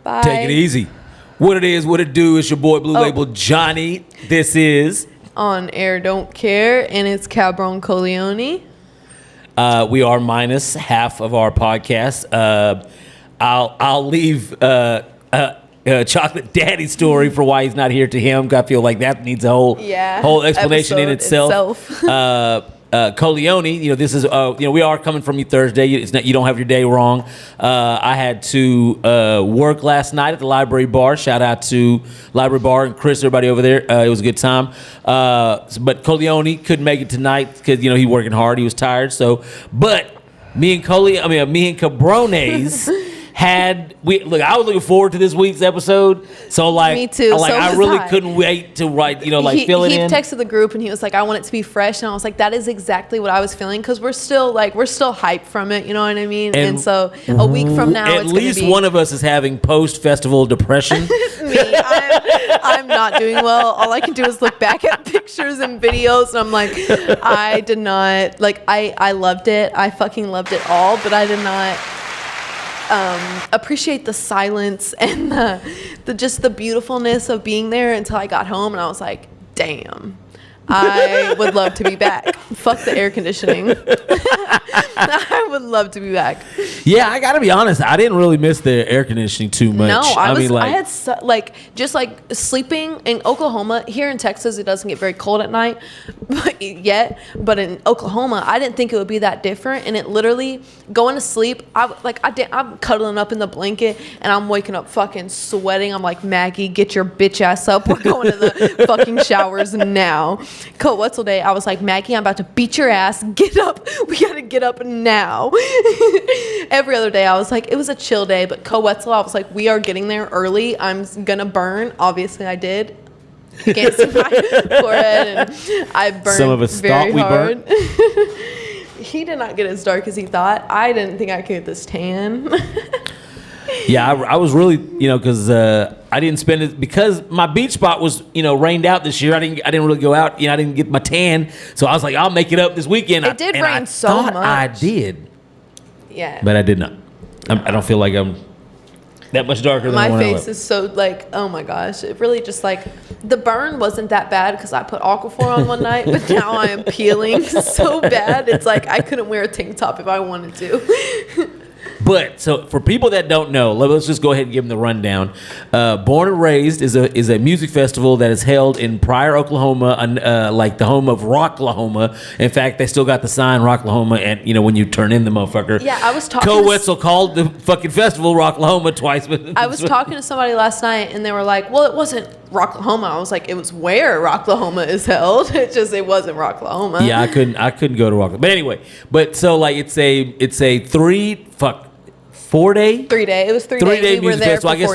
Bye. Take it easy. What it is, what it do, it's your boy Blue Label Johnny. This is On Air Don't Care, and it's Cabron Coleone. we are minus half of our podcast. I'll leave Chocolate Daddy's story for why he's not here to him. I feel like that needs a whole explanation in itself. Coleone, this is we are coming from you Thursday. It's not, you don't have your day wrong. I had to work last night at the Library Bar. Shout out to Library Bar and Chris, everybody over there. It was a good time. But Coleone couldn't make it tonight because he working hard. He was tired. But me and Cabrones. I was looking forward to this week's episode. So me too. I really couldn't wait to write, fill it in. He texted the group and he was like, I want it to be fresh. And I was like, that is exactly what I was feeling. Cause we're still hyped from it. You know what I mean? And so a week from now, at least one of us is having post-festival depression. Me, I'm not doing well. All I can do is look back at pictures and videos. And I'm like, I did not I loved it. I fucking loved it all, but I did not appreciate the silence and the beautifulness of being there until I got home, and I was like, damn, I would love to be back. Fuck the air conditioning. I would love to be back. Yeah, I gotta be honest, I didn't really miss the air conditioning too much. No, I had sleeping in Oklahoma. Here in Texas, it doesn't get very cold at night but in Oklahoma, I didn't think it would be that different. And it literally, going to sleep, I'm cuddling up in the blanket and I'm waking up fucking sweating. I'm like, Maggie, get your bitch ass up. We're going to the fucking showers now. Coat Wetzel Day, I was like, Maggie, I'm about to beat your ass. Get up. We gotta get up now. Every other day, I was like, it was a chill day. But Coat Wetzel, I was like, we are getting there early. I'm gonna burn. Obviously, I did. You can't see my forehead, and I burned. Some of us very hard. He did not get as dark as he thought. I didn't think I could get this tan. Yeah, I was really, because I didn't spend it because my beach spot was, rained out this year. I didn't really go out. I didn't get my tan, so I was like, I'll make it up this weekend. It did rain so much. I did. Yeah, but I did not. I don't feel like I'm that much darker than my face is so oh my gosh, it really just the burn wasn't that bad because I put Aquaphor on one night, but now I am peeling so bad. It's like I couldn't wear a tank top if I wanted to. But so for people that don't know, let's just go ahead and give them the rundown. Born and Raised is a music festival that is held in Pryor, Oklahoma, the home of Rocklahoma. In fact, they still got the sign Rocklahoma, and when you turn in the motherfucker. Yeah, I was talking. Coat Wetzel called the fucking festival Rocklahoma twice. I was talking to somebody last night, and they were like, "Well, it wasn't Rocklahoma." I was like, "It was where Rocklahoma is held. It wasn't Rocklahoma." Yeah, I couldn't go to Rocklahoma. But anyway, it's a 4 day? 3 day. It was 3 days. 3 day we music festival. I guess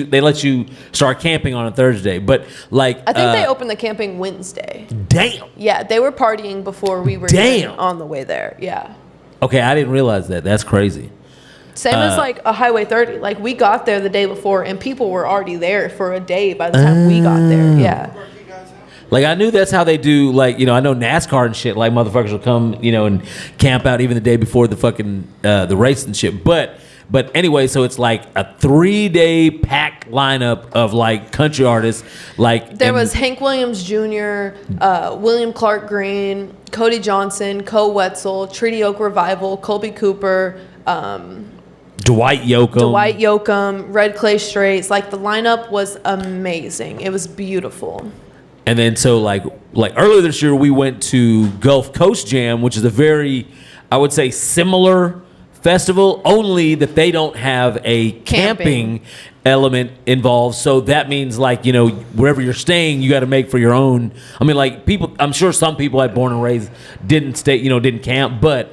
they let you start camping on a Thursday. But I think they opened the camping Wednesday. Damn. Yeah, they were partying before we were on the way there. Yeah. Okay, I didn't realize that. That's crazy. Same as a Highway 30. We got there the day before and people were already there for a day by the time we got there. Yeah. I knew that's how they do, I know NASCAR and shit, motherfuckers will come, and camp out even the day before the fucking, the race and shit. But anyway, so it's a 3 day packed lineup of country artists. There was Hank Williams Jr., William Clark Green, Cody Johnson, Coat Wetzel, Treaty Oak Revival, Colby Cooper, Dwight Yoakam, Red Clay Straits. The lineup was amazing. It was beautiful. And then so earlier this year we went to Gulf Coast Jam, which is a very, I would say, similar festival, only that they don't have a camping element involved. So that means wherever you're staying, you got to make for your own. I mean, people, I'm sure some people at Born and Raised didn't stay, didn't camp, but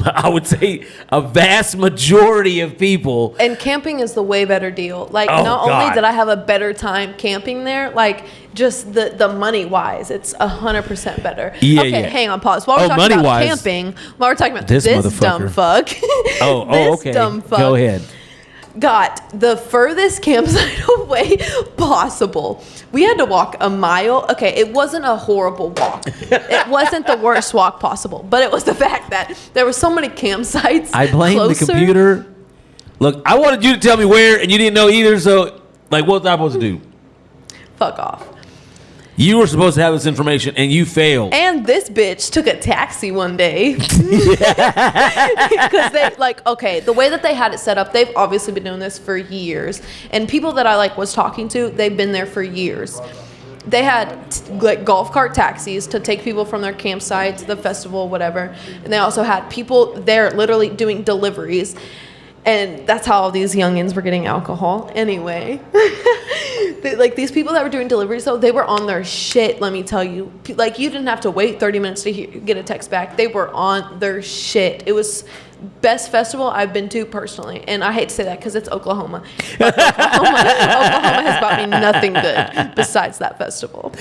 I would say a vast majority of people. And camping is the way better deal. Only did I have a better time camping there, just the money wise, it's 100% better. Yeah, okay, yeah. Hang on, pause. While we're talking about camping, while we're talking about this dumb fuck. Okay. Dumb fuck. Go ahead. Got the furthest campsite away possible. We had to walk a mile. Okay, it wasn't a horrible walk. It wasn't the worst walk possible, but it was the fact that there were so many campsites. I blame closer. the computer. Look, I wanted you to tell me where, and you didn't know either. So, like, what was I supposed to do? Fuck off. You were supposed to have this information, and you failed. And this bitch took a taxi one day. Because they, like, okay, the way that they had it set up, they've obviously been doing this for years. And people that I, like, was talking to, they've been there for years. They had, like, golf cart taxis to take people from their campsite to the festival, whatever. And they also had people there literally doing deliveries. And that's how all these youngins were getting alcohol. Anyway, like these people that were doing deliveries, though, they were on their shit, let me tell you. Like, you didn't have to wait 30 minutes to get a text back. They were on their shit. It was best festival I've been to personally. And I hate to say that because it's Oklahoma. But Oklahoma has brought me nothing good besides that festival.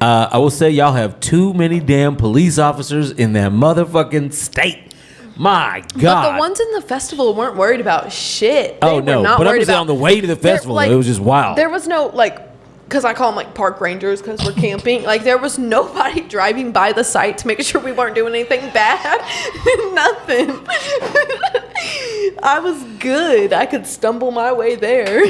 I will say y'all have too many damn police officers in that motherfucking state. My God. But the ones in the festival weren't worried about shit. Oh, no. But I was on the way to the festival. Like, it was just wild. There was no, like, because I call them, like, park rangers because we're camping. Like, there was nobody driving by the site to make sure we weren't doing anything bad. Nothing. I was good. I could stumble my way there.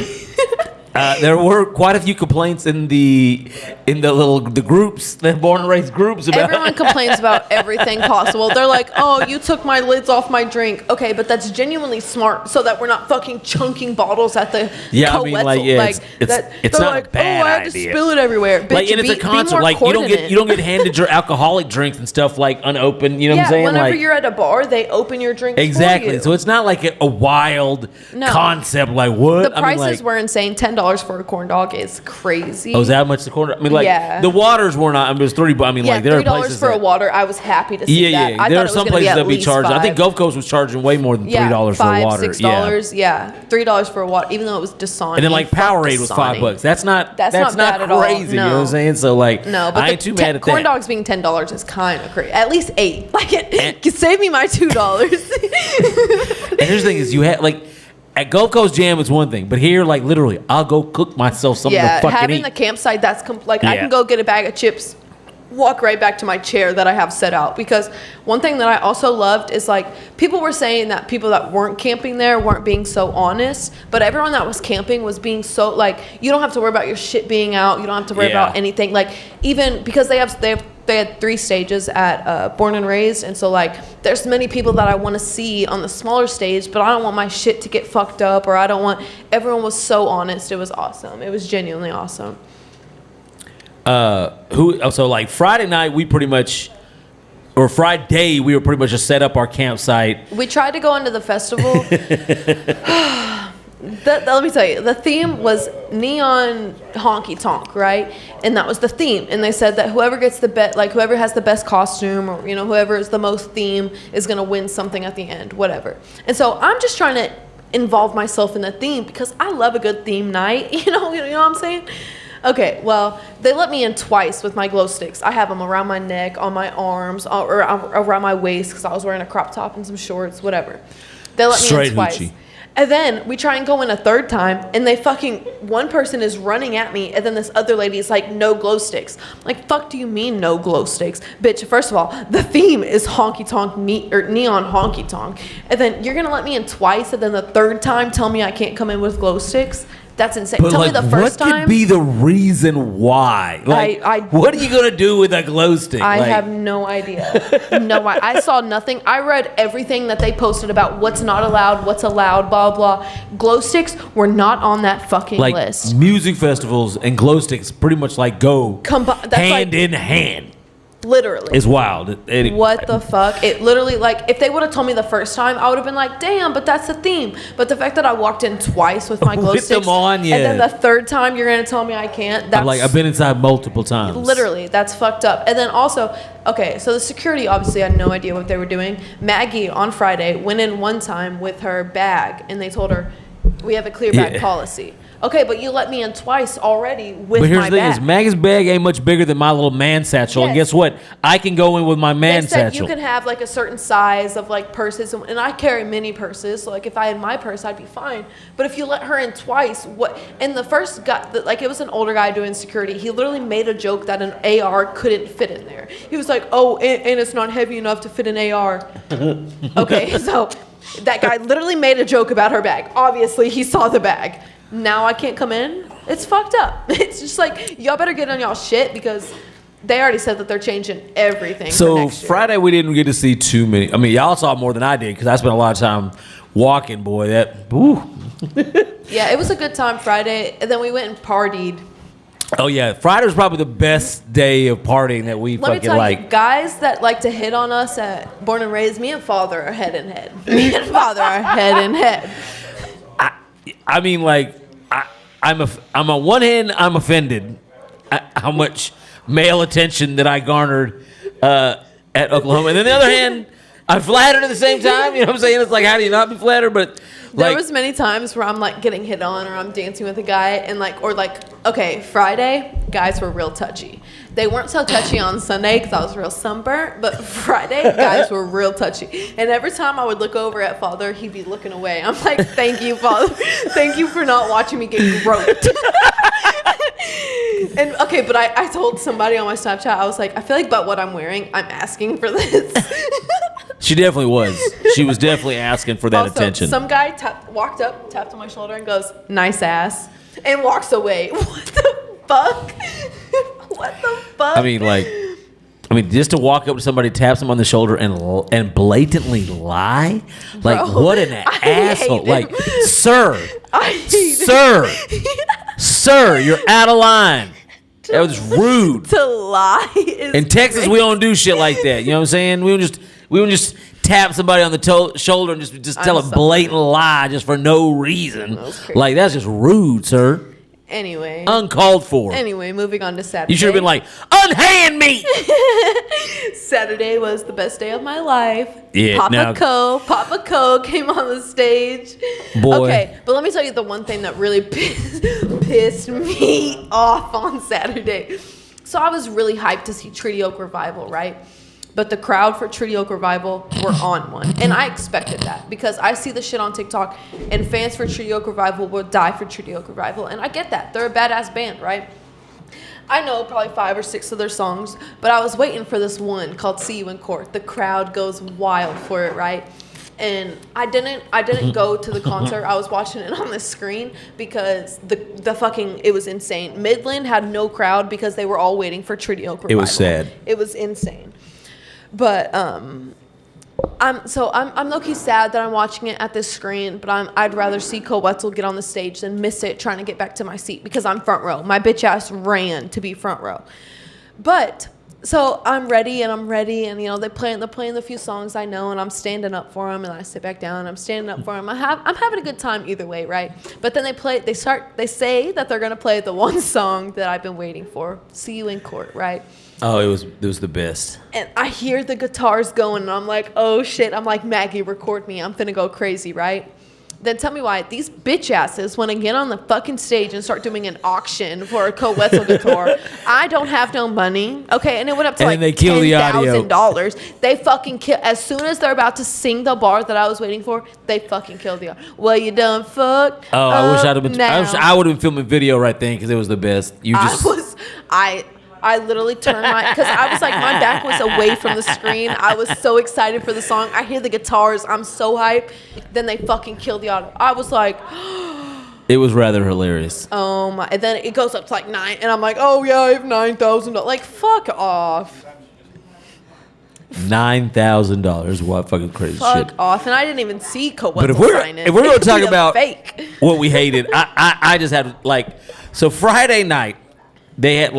There were quite a few complaints in the groups, the born and raised groups. About Everyone complains about everything possible. They're like, "Oh, you took my lids off my drink." Okay, but that's genuinely smart, so that we're not fucking chunking bottles at the I mean, like, yeah, like it's not like, a bad "Oh, I had to idea. spill it everywhere." Bitch, Like, and it's a concert. Like, you don't get handed your alcoholic drinks and stuff like unopened. You know what I'm saying? Whenever like, you're at a bar, they open your drinks exactly. for you. So it's not like a wild concept. Like, what? The prices were insane. $10 for a corn dog is crazy. Oh, is that how much the corn? I mean, like, the waters were not. I mean, it was $3. But I mean, like, there are places $3 for a water. I was happy to see that. Yeah. There are some places that be charging. I think Gulf Coast was charging way more than $3 for a water. $6. Yeah, $3 for a water, even though it was Dasani. And then, like, Powerade was $5. That's not bad at all. Crazy. No. You know what I'm saying? So, like, no, but I ain't too mad at that. Corn dogs being $10 is kind of crazy. At least $8. Like, save me my $2. And here's the thing: is you had like. At Gulf Coast Jam, it's one thing, but here, like, literally, I'll go cook myself something to fucking having eat. the campsite, that's I can go get a bag of chips, walk right back to my chair that I have set out. Because one thing that I also loved is, like, people were saying that people that weren't camping there weren't being so honest, but everyone that was camping was being so, like, you don't have to worry about your shit being out, you don't have to worry about anything. Like, even because they had 3 stages at Born and Raised, and so, like, there's many people that I want to see on the smaller stage, but I don't want my shit to get fucked up, or I don't want. Everyone was so honest. It was awesome. It was genuinely awesome. So like Friday night, we pretty much, or Friday, we were pretty much just set up our campsite. We tried to go into the festival. Let me tell you, the theme was neon honky tonk, right? And that was the theme. And they said that whoever gets whoever has the best costume, or, you know, whoever is the most theme is gonna win something at the end, whatever. And so I'm just trying to involve myself in the theme because I love a good theme night. You know what I'm saying? Okay, well, they let me in twice with my glow sticks. I have them around my neck, on my arms, or around my waist because I was wearing a crop top and some shorts, whatever. They let me in twice. Hoochie. And then we try and go in a third time, and one person is running at me, and then this other lady is like, no glow sticks. I'm like, fuck do you mean no glow sticks? Bitch, first of all, the theme is honky tonk, or neon honky tonk. And then you're going to let me in twice, and then the third time tell me I can't come in with glow sticks? That's insane. But, tell like, me the first time. What could be the reason why? Like, what are you going to do with a glow stick? I have no idea. I saw nothing. I read everything that they posted about what's not allowed, what's allowed, blah, blah. Glow sticks were not on that fucking list. Music festivals and glow sticks pretty much like go hand in hand. Literally. It's wild. What the fuck? It literally, like, if they would have told me the first time, I would have been like, damn, but that's the theme. But the fact that I walked in twice with my glow sticks, them on, yeah. And then the third time you're going to tell me I can't, that's... I've been inside multiple times. Literally, that's fucked up. And then also, okay, so the security obviously had no idea what they were doing. Maggie, on Friday, went in one time with her bag, and they told her, we have a clear bag policy. Okay, but you let me in twice already with my bag. But here's the thing is, Maggie's bag ain't much bigger than my little man satchel. Yes. And guess what? I can go in with my man satchel. You can have, like, a certain size of, like, purses. And I carry mini purses. So, like, if I had my purse, I'd be fine. But if you let her in twice, what? And the first guy, like, it was an older guy doing security. He literally made a joke that an AR couldn't fit in there. He was like, oh, and it's not heavy enough to fit an AR. Okay, so... That guy literally made a joke about her bag. Obviously, he saw the bag. Now I can't come in. It's fucked up. It's just like, y'all better get on y'all shit because they already said that they're changing everything. So for next year. Friday we didn't get to see too many. I mean, y'all saw more than I did because I spent a lot of time walking. Boy, that. Woo. Yeah, it was a good time Friday, and then we went and partied. Oh yeah, Friday was probably the best day of partying that we Let me fucking tell like. you, guys that like to hit on us at Born and Raised, me and Father are head and head. Me and Father are head and head. I mean, like, I'm on one hand, I'm offended how much male attention that I garnered at Oklahoma, and then the other hand, I'm flattered at the same time. You know what I'm saying? It's like, how do you not be flattered? But There like, was many times where I'm like getting hit on or I'm dancing with a guy and like, or like, okay, Friday, guys were real touchy. They weren't so touchy on Sunday because I was real sunburnt, but Friday, guys were real touchy. And every time I would look over at Father, he'd be looking away. I'm like, thank you, Father. Thank you for not watching me get groped. And okay, but I told somebody on my Snapchat, I was like, I feel like about what I'm wearing, I'm asking for this. she definitely was. She was definitely asking for that Also, attention. some guy walked up, tapped on my shoulder, and goes, "Nice ass," and walks away. What the fuck? What the fuck? I mean, just to walk up to somebody, tap them on the shoulder, and blatantly lie, like Bro, what an I asshole! hate Like, him. sir, you're out of line. That was rude. To lie is In Texas, crazy. we don't do shit like that. You know what I'm saying? We don't just tap somebody on the shoulder and just tell a blatant lie just for no reason. Like, that's just rude, sir. Anyway. Uncalled for. Anyway, moving on to Saturday. You should have been like, unhand me. Saturday was the best day of my life. Yeah, Papa Co came on the stage. Boy. Okay, but let me tell you the one thing that really pissed me off on Saturday. So I was really hyped to see Treaty Oak Revival, right? But the crowd for Treaty Oak Revival were on one. And I expected that because I see the shit on TikTok and fans for Treaty Oak Revival will die for Treaty Oak Revival. And I get that. They're a badass band, right? I know probably 5 or 6 of their songs, but I was waiting for this one called See You in Court. The crowd goes wild for it, right? And I didn't go to the concert. I was watching it on the screen because the fucking, it was insane. Midland had no crowd because they were all waiting for Treaty Oak Revival. It was sad. It was insane. But I'm low-key sad that I'm watching it at this screen, but I'd rather see Cole Wetzel get on the stage than miss it trying to get back to my seat because I'm front row. My bitch ass ran to be front row. But so I'm ready and you know they're playing the few songs I know and I'm standing up for them and I sit back down and I'm standing up for them. I'm having a good time either way, right? But then they say that they're gonna play the one song that I've been waiting for, See You in Court, right? Oh, it was the best. And I hear the guitars going, and I'm like, oh shit. I'm like, Maggie, record me. I'm finna go crazy, right? Then tell me why these bitch asses want to get on the fucking stage and start doing an auction for a Cole Wetzel guitar. I don't have no money. Okay, and it went up to And like they kill the audio. $10,000. They fucking kill. As soon as they're about to sing the bar that I was waiting for, they fucking killed the audio. Well, you done fucked. Oh, I wish I'd have been. Now. I would have been filming video right then because it was the best. I literally turned because I was like, my back was away from the screen. I was so excited for the song. I hear the guitars. I'm so hyped. Then they fucking killed the audio. I was like, it was rather hilarious. oh my. And then it goes up to like 9. And I'm like, oh yeah, I have $9,000. Like, fuck off. $9,000. What fucking crazy Fuck shit. off. And I didn't even see Cole But Wetzel sign it. if we're going to talk about fake. what we hated, I just had like, so Friday night, they had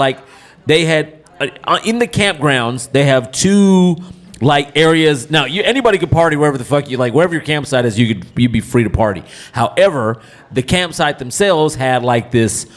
in the campgrounds, they have 2 like areas. Now, anybody could party wherever the fuck you like, wherever your campsite is, you'd be free to party. However, the campsite themselves had like this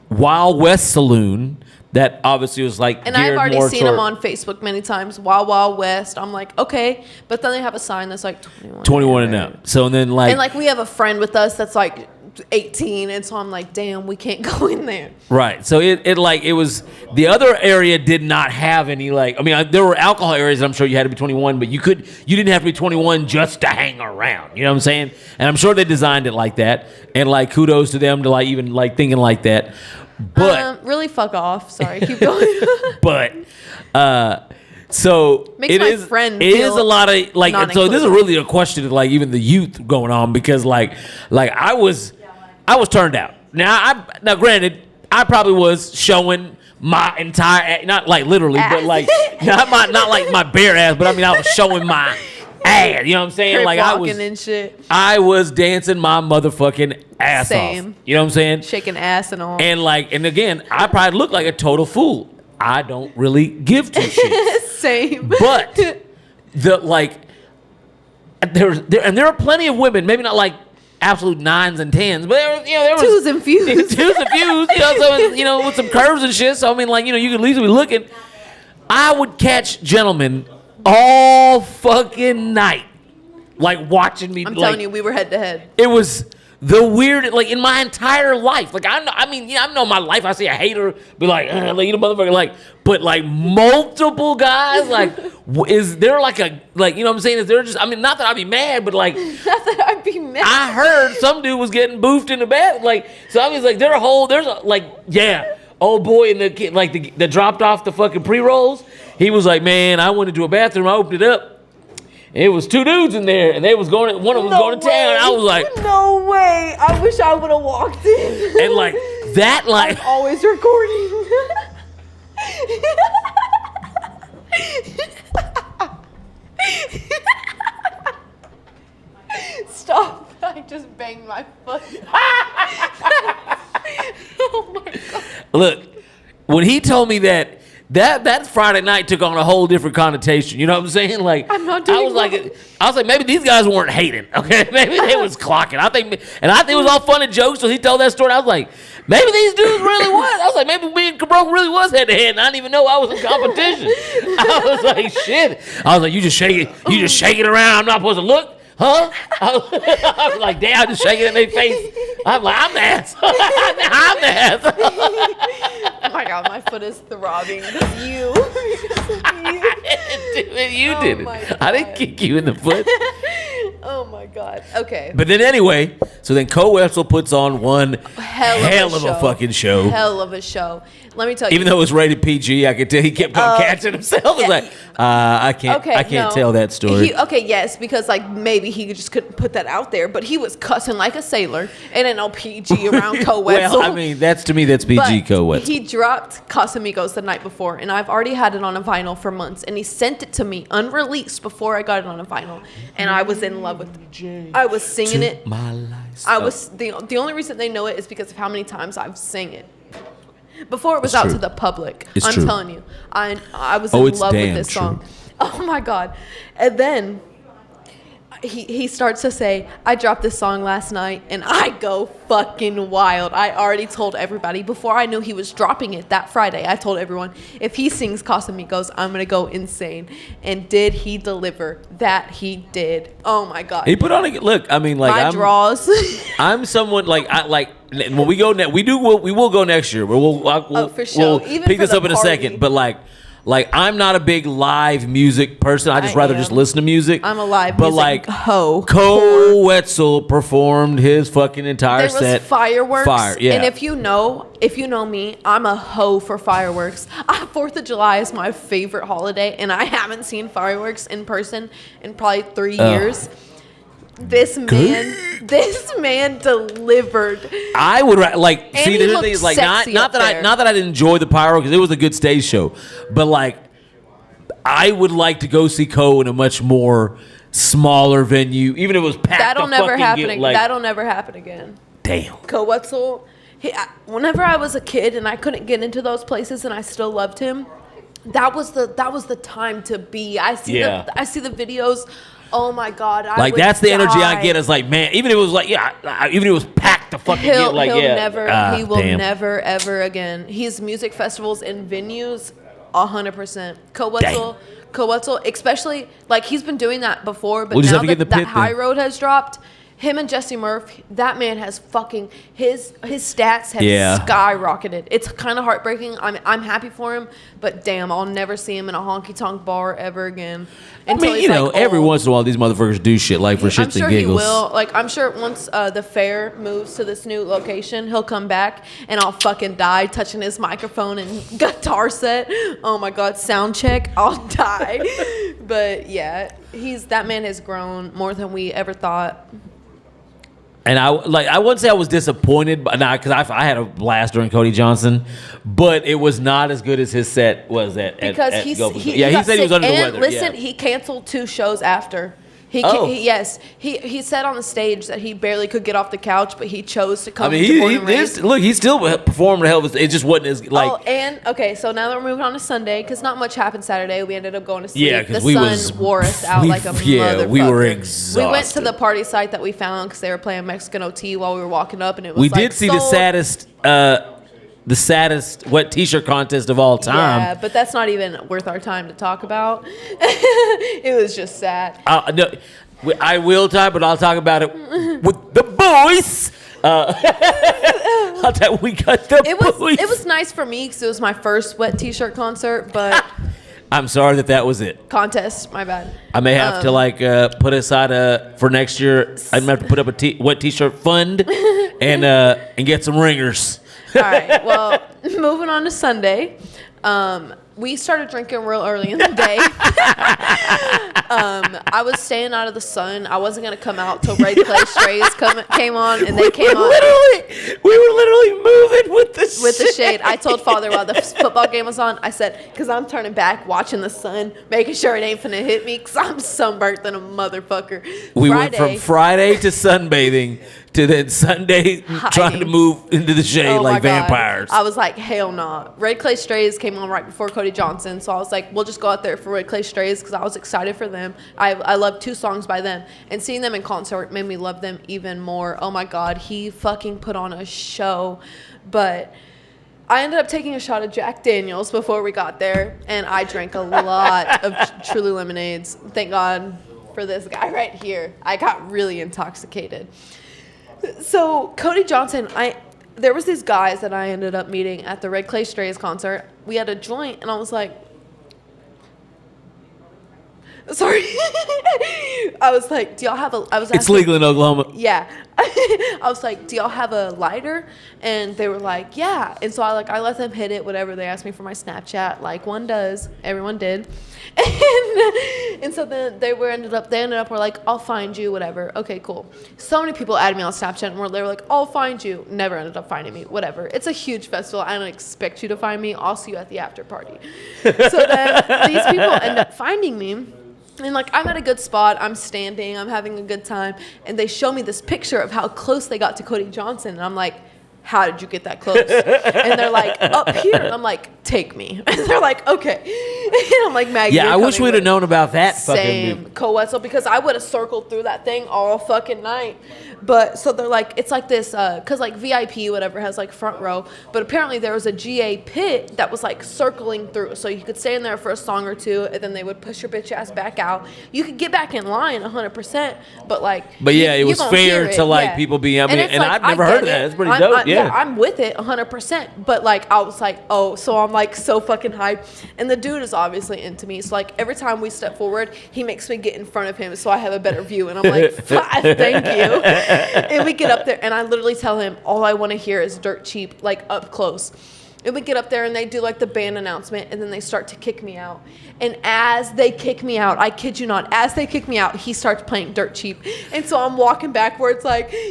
Wild West saloon that obviously was like, and I've already seen them on Facebook many times. Wild Wild West. I'm like, okay, but then they have a sign that's like 21 and up. So and then like we have a friend with us that's like 18, and so I'm like, damn, we can't go in there. Right. So it was the other area did not have any like, I mean, there were alcohol areas. I'm sure you had to be 21, but you didn't have to be 21 just to hang around. You know what I'm saying? And I'm sure they designed it like that. And like kudos to them to like even like thinking like that. But really fuck off. Sorry, keep going. but So Makes it my is. friend It feel is a lot of like. And so this is really a question of like even the youth going on because like I was turned out. Now granted I probably was showing my entire not like literally ass. but like not like my bare ass, but I mean I was showing my ass. You know what I'm saying? Crip Like walking and shit. I was dancing my motherfucking ass Same. off. You know what I'm saying? Shaking ass and all. And again, I probably look like a total fool. I don't really give two shits. Same. But there are plenty of women, maybe not like absolute 9s and 10s, but there was 2s and fews. 2s and fews, so, with some curves and shit. So I mean, like, you could at least be looking. I would catch gentlemen all fucking night, like watching me. I'm telling you, we were head to head. It was the weird, like in my entire life. Like I know my life. I see a hater be like you motherfucker, like, but like multiple guys, like, is there like a like you know what I'm saying? Is there just not that I'd be mad, but like Not that I'd be mad. I heard some dude was getting boofed in the bed, like so. I mean, like old boy and the kid like that dropped off the fucking pre-rolls. He was like, man, I went into a bathroom, I opened it up. It was 2 dudes in there, and one of them was going to town. I was like, no way! I wish I would have walked in. and like that, like I'm always recording. Stop! I just banged my foot. Oh my god! Look, when he told me that Friday night took on a whole different connotation. You know what I'm saying? Like I'm not doing I was like, maybe these guys weren't hating. Okay, maybe they was clocking. I think it was all fun and jokes. So he told that story. I was like, maybe these dudes really was. I was like, maybe me and Cabron really was head to head, and I didn't even know I was in competition. I was like, shit. I was like, you just shake it around. I'm not supposed to look. Huh? I was like, damn, just shaking it in their face. I'm like, I'm the ass. I'm the ass. Oh my god, my foot is throbbing. Because you. You did it. I didn't kick you in the foot. Oh my god. Okay. But then anyway, so then Co Wetzel puts on one hell of a fucking show. Hell of a show. Let me tell you. Even though it was rated PG, I could tell he kept on catching himself. Yeah, Like, I can't tell that story. Yes, because like maybe he just couldn't put that out there, but he was cussing like a sailor and an PG around Co Wetzel. Well, I mean, that's PG Co Wetzel. He dropped Casamigos the night before, and I've already had it on a vinyl for months, and he sent it to me unreleased before I got it on a vinyl, and I was in love with it. I was singing it. My life. I was the only reason they know it is because of how many times I've sang it. Before it was It's out true. to the public. It's I'm true. telling you. I was in love with this song. Oh my god. And then he starts to say, I dropped this song last night, and I go fucking wild. I already told everybody before I knew he was dropping it that Friday. I told everyone, if he sings Casamigos, I'm gonna go insane. And did he deliver? That he did. Oh my god. He put on a look. I mean, like My draws. I'm someone like when we go we will go next year. We'll for sure. We'll Even pick for this the up in a party. second. But like I'm not a big live music person. I just rather just listen to music. I'm a live but music like hoe. Co Wetzel performed his fucking entire There set. was fireworks. Fire, yeah. And if you know me, I'm a hoe for fireworks. 4th of July is my favorite holiday, and I haven't seen fireworks in person in probably 3 years. This man delivered. I would like see he the looked thing is like sexy not up that there. not that I didn't enjoy the pyro because it was a good stage show, but like I would like to go see Co in a much more smaller venue, even if it was packed. That'll to never fucking happen. get, like, That'll never happen again. Damn. Co Wetzel. Whenever I was a kid and I couldn't get into those places and I still loved him, that was the time to be. I see the videos. Oh my god! Like that's the energy I get. Is like, man, even if it was like, even if it was packed to fucking get, like, he will never ever again. He's music festivals and venues, 100%. Co Wetzel, especially like he's been doing that before, but We'll just now have to get in that the pit High then. Road has dropped, him and Jesse Murph, that man has fucking his stats have Yeah. skyrocketed. It's kind of heartbreaking. I'm happy for him, but damn, I'll never see him in a honky tonk bar ever again. I mean, he's, you know, like, every old. once in a while, these motherfuckers do shit like for shits I'm sure and giggles. he will. Like, I'm sure once the fair moves to this new location, he'll come back and I'll fucking die touching his microphone and guitar set. Oh my God, sound check. I'll die. But yeah, that man has grown more than we ever thought. And I wouldn't say I was disappointed, but because I had a blast during Cody Johnson, but it was not as good as his set was Because at he Gulf. said he said he was under the weather. Listen, yeah. he canceled 2 shows after. He said on the stage that he barely could get off the couch, but he chose to come. I mean, he still performed the hell of it. Just wasn't as like. Oh, and okay, so now that we're moving on to Sunday, because not much happened Saturday, we ended up going to sleep. Yeah, the because we sun wore us out like a motherfucker. we were exhausted. We went to the party site that we found because they were playing Mexican OT while we were walking up, and it was. We like, did see the saddest wet t-shirt contest of all time. Yeah, but that's not even worth our time to talk about. It was just sad. No, I will talk, but I'll talk about it with the boys. We got the boys. It was nice for me because it was my first wet t-shirt concert, but I'm sorry that was it. contest, my bad. I may have to put aside for next year. I'm gonna have to put up a wet t-shirt fund and get some ringers. All right. Well, moving on to Sunday. We started drinking real early in the day. I was staying out of the sun. I wasn't gonna come out till Red Clay Strays came on, and they came on. We were literally moving with the shade. I told Father while the football game was on, I said, because I'm turning back, watching the sun, making sure it ain't finna hit me, because I'm sunburnt than a motherfucker. We went from Friday to sunbathing to then Sunday trying to move into the shade like vampires. I was like, hell no. Red Clay Strays came on right before Cody Johnson, so I was like, we'll just go out there for Red Clay Strays because I was excited for them. I love 2 songs by them, and seeing them in concert made me love them even more. Oh my God, he fucking put on a show. But I ended up taking a shot of Jack Daniels before we got there, and I drank a lot of Truly Lemonades. Thank God for this guy right here. I got really intoxicated. So Cody Johnson, there was these guys that I ended up meeting at the Red Clay Strays concert. We had a joint, and I was like, sorry. I was like, do y'all have It's legal in Oklahoma. Yeah. I was like, do y'all have a lighter? And they were like, yeah. And so I let them hit it, whatever. They asked me for my Snapchat, like one does. Everyone did. And so then they ended up were like, I'll find you, whatever. Okay, cool. So many people added me on Snapchat and they were like, I'll find you. Never ended up finding me, whatever. It's a huge festival. I don't expect you to find me. I'll see you at the after party. So then these people end up finding me. And I'm at a good spot. I'm standing. I'm having a good time. And they show me this picture of how close they got to Cody Johnson. And I'm like, how did you get that close? And they're like, up here. And I'm like, take me. And they're like, okay. And I'm like, Maggie, yeah, I wish we'd have known about that same fucking co-wetzel, because I would have circled through that thing all fucking night. But so they're like, it's like this, because VIP, whatever, has front row. But apparently there was a GA pit that was circling through. So you could stay in there for a song or two, and then they would push your bitch ass back out. You could get back in line 100%, but But yeah, it was fair to people being, and I've never heard of that. It's pretty dope. Yeah, I'm with it 100%. But I was like, oh, so I'm so fucking hyped. And the dude is obviously into me. So every time we step forward, he makes me get in front of him so I have a better view. And I'm like, thank you. And we get up there, and I literally tell him all I want to hear is Dirt Cheap, up close. And we get up there, and they do the band announcement, and then they start to kick me out. And as they kick me out, I kid you not, as they kick me out, he starts playing Dirt Cheap. And so I'm walking backwards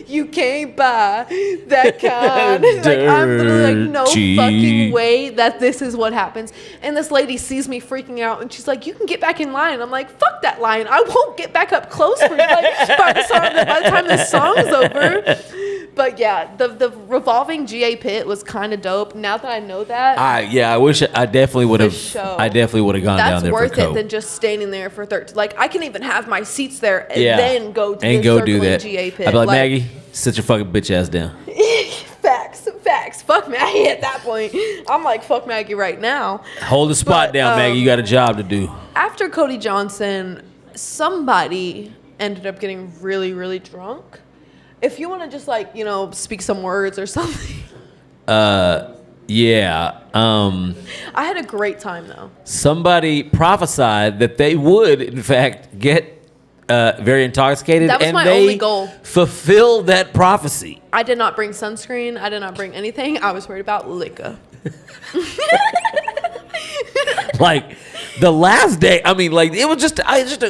you can't buy that kind. I'm literally no fucking way that this is what happens. And this lady sees me freaking out, and she's like, you can get back in line. I'm like, fuck that line. I won't get back up close for by the time this song's over. But yeah, the revolving GA pit was kind of dope. Now that I know that, I wish I definitely would have. I definitely would have gone down there. That's worth it than just standing there for 30. I can even have my seats there and then go to the do that. GA pit. I'd be like, Maggie, sit your fucking bitch ass down. Facts. Fuck Maggie at that point. I'm like, fuck Maggie right now. Hold the spot down, Maggie. You got a job to do. After Cody Johnson, somebody ended up getting really, really drunk. If you want to just like, you know, speak some words or something. Yeah. I had a great time though. Somebody prophesied that they would, in fact, get very intoxicated. That was and my they only goal. fulfilled that prophecy. I did not bring sunscreen. I did not bring anything. I was worried about liquor. Like the last day, I mean, like it was just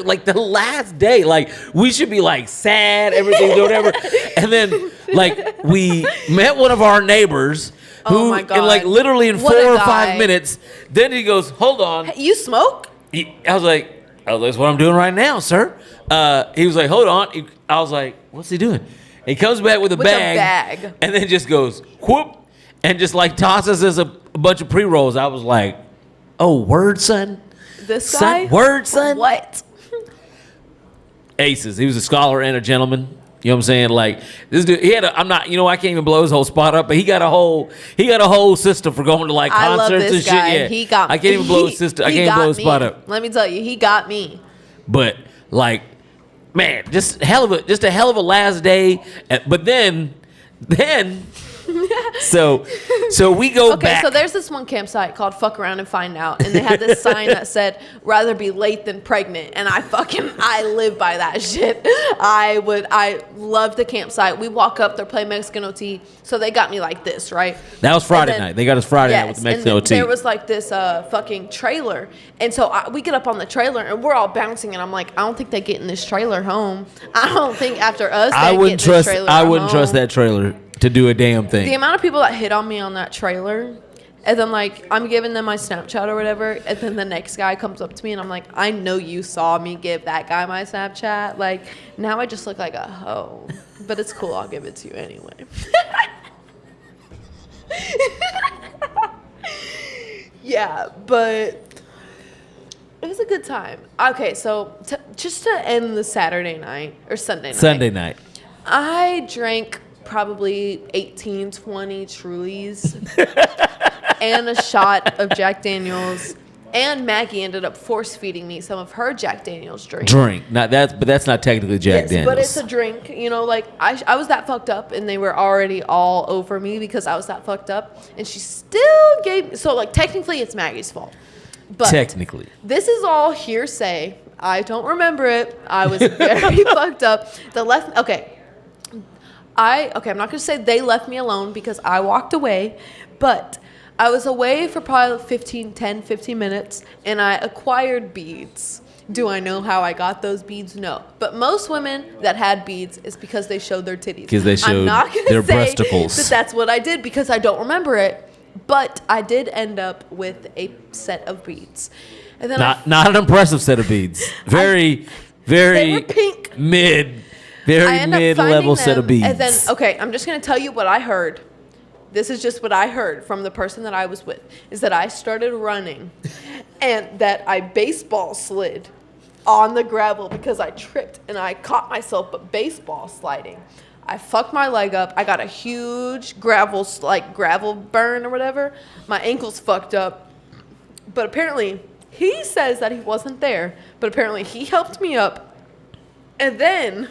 like the last day. Like we should be like sad, everything, whatever. And then like we met one of our neighbors who, Oh my God. and like literally in What 4 a or guy. 5 minutes, then he goes, "Hold on." Hey, you smoke? I was like, "Oh, that's what I'm doing right now, sir." He was like, "Hold on." I was like, "What's he doing?" He comes back with a bag, and then just goes whoop, and just like tosses us a bunch of pre-rolls. I was like, "Oh, word, son." This guy? Word, son. What? Aces. He was a scholar and a gentleman. You know what I'm saying? Like this dude, he had a, I'm not, you know, I can't even blow his whole spot up, but he got a whole system for going to like I love concerts this and guy. shit. Yeah. He got I can't even blow his system. I can't even blow his spot up. Let me tell you, he got me. But like, man, just a hell of a last day. But then so we go Okay, back. so there's this one campsite called Fuck Around and Find Out, and they had this sign that said, rather be late than pregnant, and I live by that shit. I love the campsite. We walk up, they're playing Mexican OT, so they got me like this, right? That was Friday And then- night. They got us Friday night with the Mexican and OT. there was like this fucking trailer, and so we get up on the trailer, and we're all bouncing, and I'm like, I don't think they get in this trailer home. I don't think after us, I they wouldn't get in this trust. trailer I wouldn't trust home. that trailer to do a damn The thing. amount of people that hit on me on that trailer, and then like I'm giving them my Snapchat or whatever, and then the next guy comes up to me and I'm like, I know you saw me give that guy my Snapchat. Like now I just look like a hoe, but it's cool. I'll give it to you anyway. Yeah, but it was a good time. Okay, so just to end the Saturday night or Sunday night. Sunday night. I drank probably 18, 20 Trulies and a shot of Jack Daniels. And Maggie ended up force feeding me some of her Jack Daniels drink. But that's not technically Jack Daniels. But it's a drink. You know, like I was that fucked up, and they were already all over me because I was that fucked up. And she still gave. So like technically, it's Maggie's fault. But technically, this is all hearsay. I don't remember it. I was very fucked up. I'm not going to say they left me alone because I walked away, but I was away for probably 15 minutes, and I acquired beads. Do I know how I got those beads? No. But most women that had beads is because they showed their titties. because they showed I'm not gonna their say breasticles. that that's what I did because I don't remember it, but I did end up with a set of beads. And then Not an impressive set of beads. Very they were pink. I ended up mid-level finding set of them, beads. And then, okay, I'm just going to tell you what I heard. This is just what I heard from the person that I was with, is that I started running and that I baseball slid on the gravel because I tripped and I caught myself baseball sliding. I fucked my leg up. I got a huge gravel burn or whatever. My ankle's fucked up. But apparently, he says that he wasn't there, but apparently he helped me up. And then...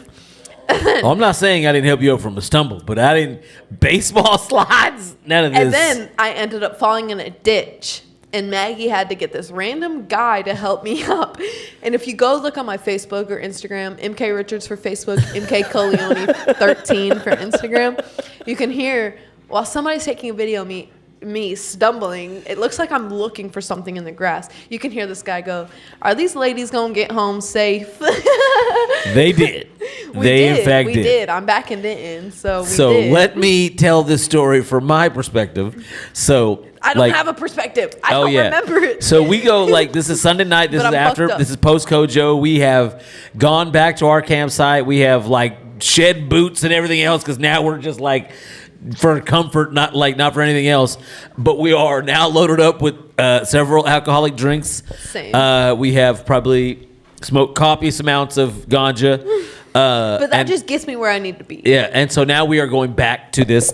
I'm not saying I didn't help you up from a stumble, but I didn't. Baseball slides? None of this. And then I ended up falling in a ditch. And Maggie had to get this random guy to help me up. And if you go look on my Facebook or Instagram, MK Richards for Facebook, MK Coleone 13 for Instagram, you can hear while somebody's taking a video of me stumbling, it looks like I'm looking for something in the grass. You can hear this guy go, "Are these ladies gonna get home safe?" They did. In fact we did. did. I'm back in Denton, so we So did. let me tell this story from my perspective. So I don't have a perspective. I don't remember it. So we go like this is Sunday night. This But is I'm after. fucked up. This is post Kojo. We have gone back to our campsite. We have like shed boots and everything else because now we're just like for comfort, not for anything else. But we are now loaded up with several alcoholic drinks. Same. We have probably smoked copious amounts of ganja. But that just gets me where I need to be. Yeah, and so now we are going back to this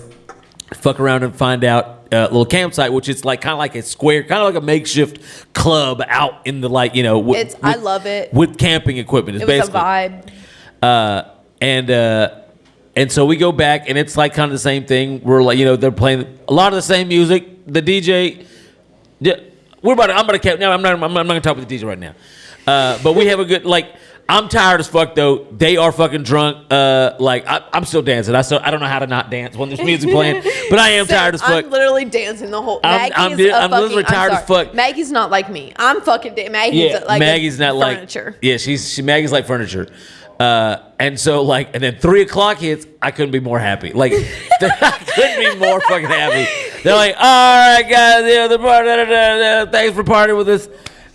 fuck around and find out little campsite, which is like kind of like a square, kind of like a makeshift club out in the like I love it with camping equipment. It's It was basically a vibe. And so we go back, and it's like kind of the same thing. We're like, you know, they're playing a lot of the same music. The DJ, I'm not gonna talk with the DJ right now. But we have a good, like, I'm tired as fuck though. They are fucking drunk. I'm still dancing. I don't know how to not dance when there's music playing. But I am tired as fuck. I'm literally dancing the whole. I'm literally tired as fuck. Maggie's not like me. I'm fucking. Maggie's not furniture. Like. Yeah, Maggie's like furniture. And so like, and then 3 o'clock hits. I couldn't be more happy. Like, I couldn't be more fucking happy. They're like, all right, guys, the party. Thanks for partying with us.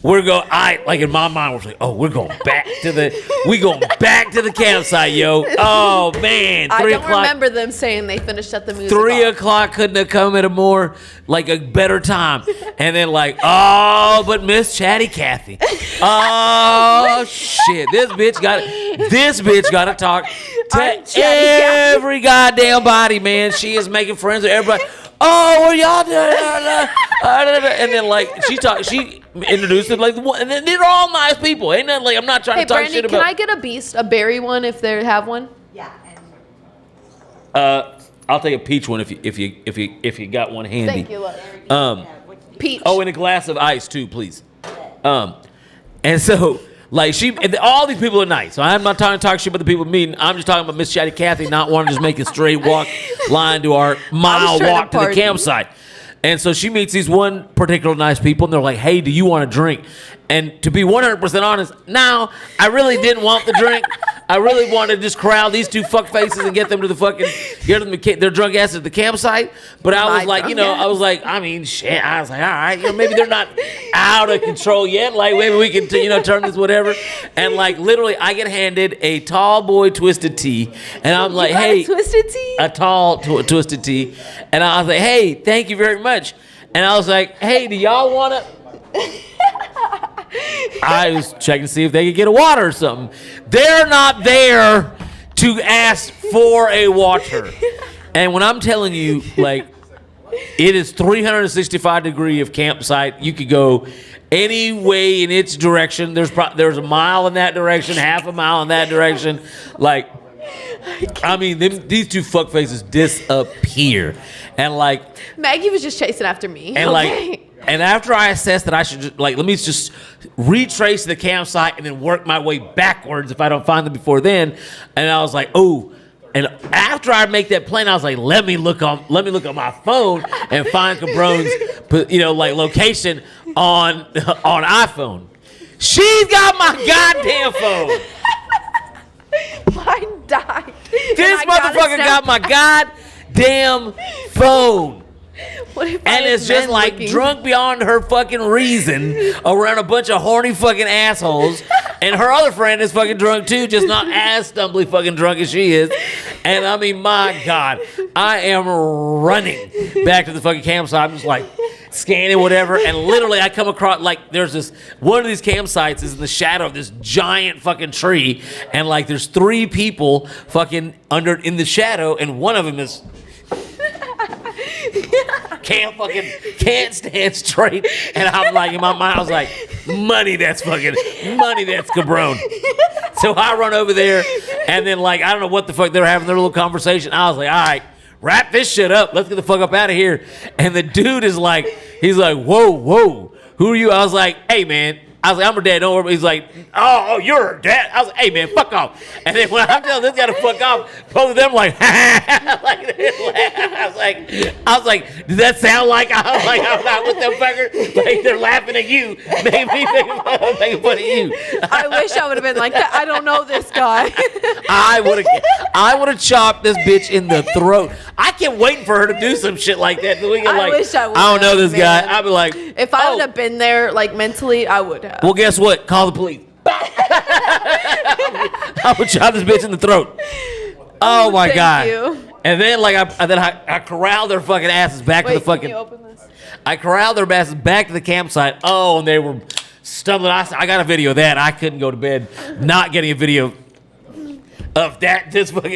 We're going. Like in my mind, we're like, oh, we're going back to the campsite, yo. Oh man, 3 I don't o'clock. remember them saying they finished at the music. 3 o'clock couldn't have come at a more like a better time. And then like, oh, but Miss Chatty Cathy. Oh shit, this bitch got to talk to every goddamn body, man. She is making friends with everybody. Oh, what y'all doing? And then like she introduced it like, and then they're all nice people. Ain't nothing like, I'm not trying to talk Brandon, shit about. Can I get a berry one if they have one? Yeah. I'll take a peach one if you got one handy. Thank you, love. Peach. Oh, and a glass of ice too, please. And so like all these people are nice. So I'm not trying to talk shit about the people meeting. I'm just talking about Miss Chatty Cathy not wanting to just make a straight line to our mile walk to the campsite. And so she meets these one particular nice people, and they're like, hey, do you want a drink? And to be 100% honest, now I really didn't want the drink. I really wanted to just corral these two fuck faces and get them to their drunk asses at the campsite. But I was like, I mean, shit. I was like, all right, maybe they're not out of control yet. Like, maybe we can, turn this whatever. And like, literally, I get handed a tall boy twisted tea, and I'm like, hey, twisted tea, a tall twisted tea, and I was like, hey, thank you very much. And I was like, hey, do y'all want to? I was checking to see if they could get a water or something. They're not there to ask for a water. And when I'm telling you, like, it is 365 degree of campsite. You could go any way in its direction. There's a mile in that direction, half a mile in that direction. Like, I mean, these two fuck faces disappear. And like, Maggie was just chasing after me. And like, and after I assessed that I should just, let me just retrace the campsite and then work my way backwards if I don't find them before then. And I was like, oh. And after I make that plan, I was like, let me look on my phone and find Cabrone's, location on iPhone. She's got my goddamn phone. Mine died. This motherfucker got my goddamn phone. And it's just like drunk beyond her fucking reason around a bunch of horny fucking assholes. And her other friend is fucking drunk too, just not as stumbly fucking drunk as she is. And I mean, my God, I am running back to the fucking campsite. I'm just like scanning whatever. And literally I come across, like, there's this, one of these campsites is in the shadow of this giant fucking tree. And like there's 3 people fucking in the shadow. And one of them is... can't stand straight, and I'm like, in my mind, I was like, money, that's Cabrone. So I run over there, and then like, I don't know what the fuck, they were having their little conversation. I was like, all right, wrap this shit up, let's get the fuck up out of here. And the dude is like, he's like, whoa, who are you? I was like, hey man, I was like, I'm her dad, don't worry. He's like, oh, you're her dad. I was like, hey, man, fuck off. And then when I'm telling this guy to fuck off, both of them like, like, I was like, does that sound like I'm not with them fuckers? Like, they're laughing at you. Made me making fun of you. I wish I would have been like that. I don't know this guy. I would have chopped this bitch in the throat. I kept waiting for her to do some shit like that. So we can, like, wish I would. I don't know this guy. I'd be like, if I would have been there, like, mentally, I would have. Well, guess what? Call the police. I would chop this bitch in the throat. Oh my God. You. And then like I corralled their fucking asses back to the fucking. Can you open this? I corralled their asses back to the campsite. Oh, and they were stumbling. I got a video of that. I couldn't go to bed not getting a video of that. This fucking.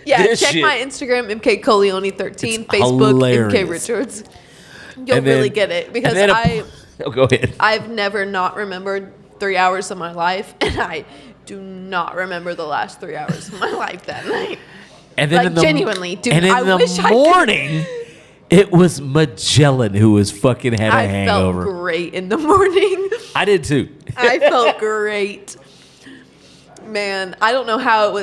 Yeah, this check shit. my Instagram, MK Coleone 13, It's Facebook, hilarious. MK Richards. You'll And then- really get it because and then oh, go ahead. I've never not remembered 3 hours of my life, and I do not remember the last 3 hours of my life that night. And then like in the, genuinely, dude, and in I wish the I could. morning, it was Magellan who was fucking had a hangover. I felt great in the morning. I did too. I felt great. Man, I don't know how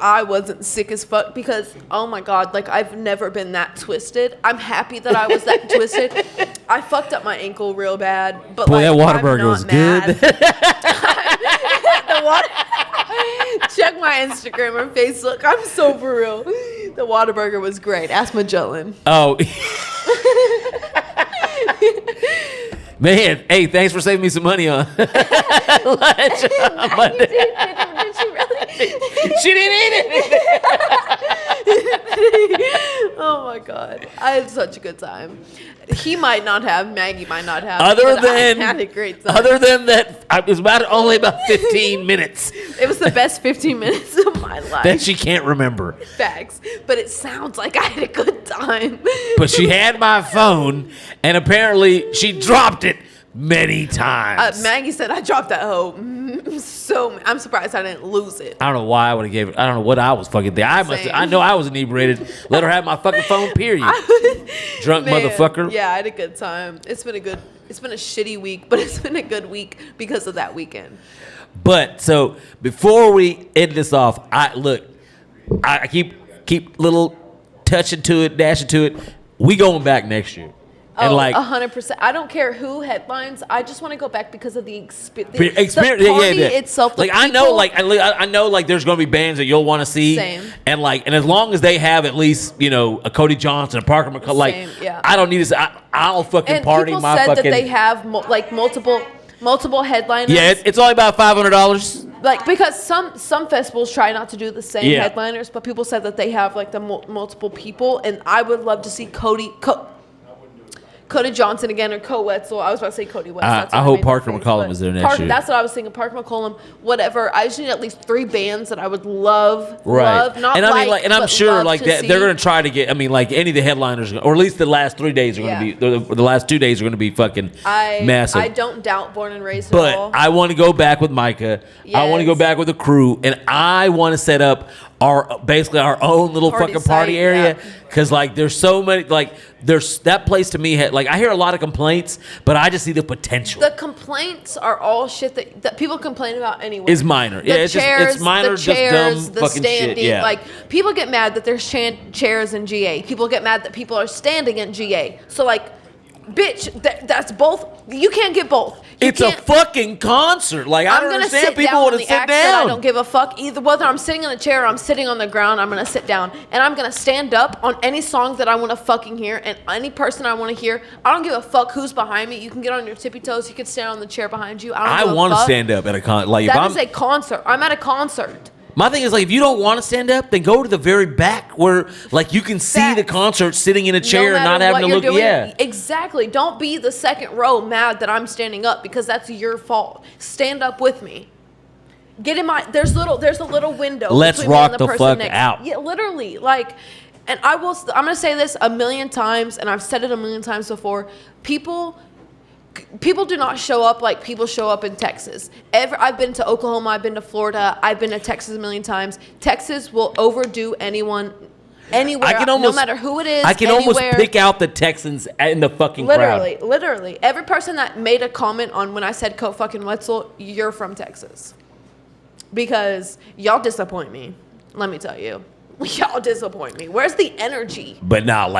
I wasn't sick as fuck because, oh my God, like I've never been that twisted. I'm happy that I was that twisted. I fucked up my ankle real bad, but Boy, like, that Whataburger was mad. good. The water. Check my Instagram or Facebook. I'm so for real. The Whataburger was great. Ask Magellan. Oh. Man, hey, thanks for saving me some money on lunch on Monday. Did she really? She didn't eat it. Oh my God. I had such a good time. He might not have, Maggie might not have. Other but than I had a great time. Other than that, it was only about 15 minutes. It was the best 15 minutes of my life. That she can't remember. Facts. But it sounds like I had a good time. But she had my phone, and apparently she dropped it many times. Maggie said I dropped that hoe. So I'm surprised I didn't lose it. I don't know why I would have gave it. I don't know what I was fucking there. I know I was inebriated. Let her have my fucking phone, period. Drunk Man, motherfucker. Yeah, I had a good time. It's been a shitty week, but it's been a good week because of that weekend. But so before we end this off, I keep little touching to it, dashing to it. We going back next year. And 100%. I don't care who headlines. I just want to go back because of the experience. Experience, the party itself. Like I know, I know, there's gonna be bands that you'll want to see. Same. And as long as they have at least a Cody Johnson, a Parker McCollum, Same, yeah. I don't need to. I'll fucking And party people my said fucking. that they have multiple headliners. Yeah, it's only about $500. Like because some festivals try not to do the same Yeah. headliners, but people said that they have like the multiple people, and I would love to see Cody Johnson again or Wetzel. I was about to say Cody West. That's I what hope made that Parker face, McCollum but is there next year. That's what I was thinking. Parker McCollum, whatever. I just need at least 3 bands that I would love. Right. Love, not and I mean, and I'm but sure love to that see. they're going to try to get. I mean, any of the headliners, or at least the last 3 days are going to be. The last 2 days are going to be fucking massive. I don't doubt Born and Raised But at all. I want to go back with Micah. I want to go Yes. back with the crew, and I want to set up our own little Party fucking party site, area. yeah. Because there's so many there's that place to me. I hear a lot of complaints, but I just see the potential. The complaints are all shit that people complain about anyway. Is minor. The Yeah, it's chairs, it's minor, the just chairs, dumb the fucking standing. shit. Yeah. Like people get mad that there's chairs in GA. People get mad that people are standing in GA. So bitch, that's both. You can't get both. It's a fucking concert. I don't gonna understand sit people down want on to the sit acts that I down. don't give a fuck either whether I'm sitting in a chair or I'm sitting on the ground. I'm gonna sit down and I'm gonna stand up on any song that I want to fucking hear and any person I want to hear. I don't give a fuck who's behind me. You can get on your tippy toes. You can stand on the chair behind you. I want to stand up at a concert. That is a concert. I'm at a concert. My thing is if you don't want to stand up, then go to the very back where you can see the concert sitting in a chair No and not matter having to what look. you're doing, Yeah, exactly. Don't be the second row mad that I'm standing up because that's your fault. Stand up with me. Get in my. There's a little window. Let's between me and rock the the person fuck next. out. Yeah, literally. And I'm gonna say this a million times, and I've said it a million times before. People do not show up like people show up in Texas. I've been to Oklahoma, I've been to Florida, I've been to Texas a million times. Texas will overdo anyone anywhere, no matter who it is. I can anywhere. almost pick out the Texans in the fucking crowd. Literally. Every person that made a comment on when I said fucking Wetzel, you're from Texas. Because y'all disappoint me. Let me tell you. Y'all disappoint me. Where's the energy? But now,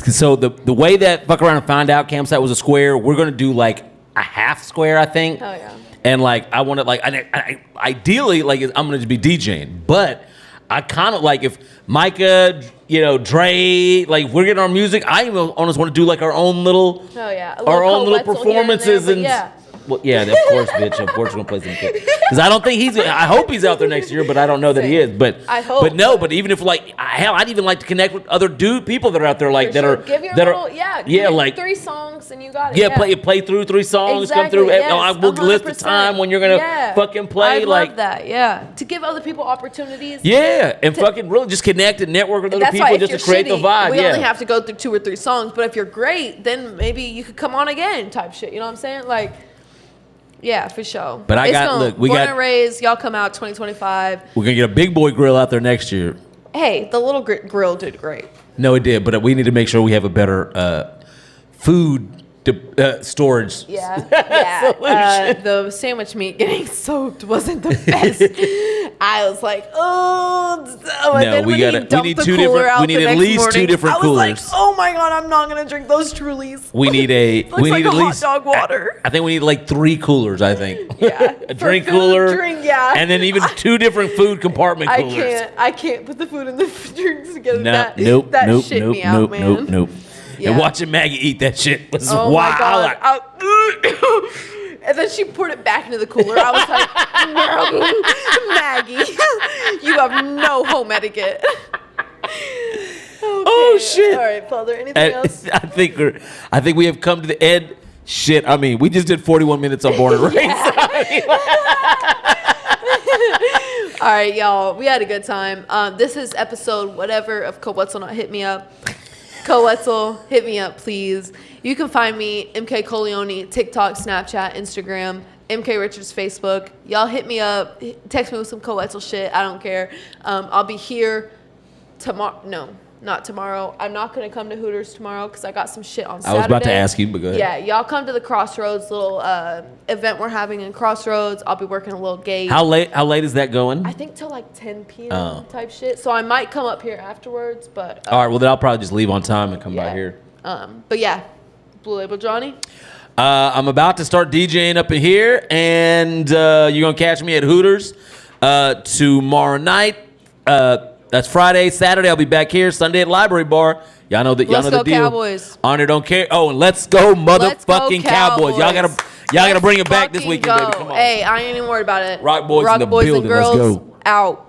so the way that Fuck Around and Find Out campsite was a square, we're gonna do a half square, I think. Oh yeah. And I want to ideally I'm gonna just be DJing, but I kind of if Micah, Dre, we're getting our music. I even almost want to do our own little, our own little performances and. Yeah. Well, yeah, of course, bitch. Of course, we're gonna play some shit. Because I don't think I hope he's out there next year, but I don't know that he is. But I hope. But no. But even if hell, I'd even like to connect with other people that are out there Give your little 3 songs and you got it. Yeah, play through 3 songs, come through. Yes, We'll list the time when you're gonna fucking play. I love that. Yeah, to give other people opportunities. Yeah, and fucking really just connect and network with other That's people why just if to create you're the vibe. We yeah. only have to go through 2 or 3 songs, but if you're great, then maybe you could come on again, type shit. You know what I'm saying? Yeah, for sure. But Born and Raised, y'all come out 2025. We're gonna get a big boy grill out there next year. Hey, the little grill did great. No, it did, but we need to make sure we have a better food storage. Yeah. solution. The sandwich meat getting soaked wasn't the best. I was like, oh. And No, then we when gotta- he we dumped need the two cooler different- out we need the at next least two morning, different I was like, coolers. oh my God, I'm not going to drink those Trulies. We need Looks we like need a at hot least dog water. I think we need like 3 coolers. I think. Yeah. A For drink food, cooler. drink, yeah. And then even 2 different food compartment coolers. I can't put the food and the drinks together. No, that nope, that nope, shit nope, me out, nope, man. nope, nope. Yeah. And watching Maggie eat that shit was Oh wild. my God. And then she poured it back into the cooler. I was like, Maggie, you have no home etiquette. Oh Okay. shit! All right, Father. Anything else? I think we have come to the end. Shit, I mean, we just did 41 minutes on Born and Raised. All right, y'all. We had a good time. This is episode whatever of Coetzel Not Hit Me Up. Coetzel, hit me up, please. You can find me, MK Coleone, TikTok, Snapchat, Instagram, MK Richards, Facebook. Y'all hit me up. Text me with some Coetzel shit. I don't care. I'll be here tomorrow. No, not tomorrow. I'm not going to come to Hooters tomorrow because I got some shit on Saturday. I was about to ask you, but go ahead. Yeah, y'all come to the Crossroads little event we're having in Crossroads. I'll be working a little gate. How late is that going? I think till like 10 p.m. type shit. So I might come up here afterwards, but All right, well then I'll probably just leave on time and come by yeah. here. But yeah, Blue Label Johnny. I'm about to start DJing up in here, and you're gonna catch me at Hooters tomorrow night. That's Friday, Saturday. I'll be back here. Sunday at Library Bar. Y'all know that. Y'all Let's know the go deal. Cowboys. Honor don't care. Oh, and let's go, Let's go motherfucking Cowboys. Y'all gotta Let's bring it back this fucking weekend, baby. go. Come on. Hey, I ain't even worried about it. Rock boys in the boys and building. Let's girls go. out.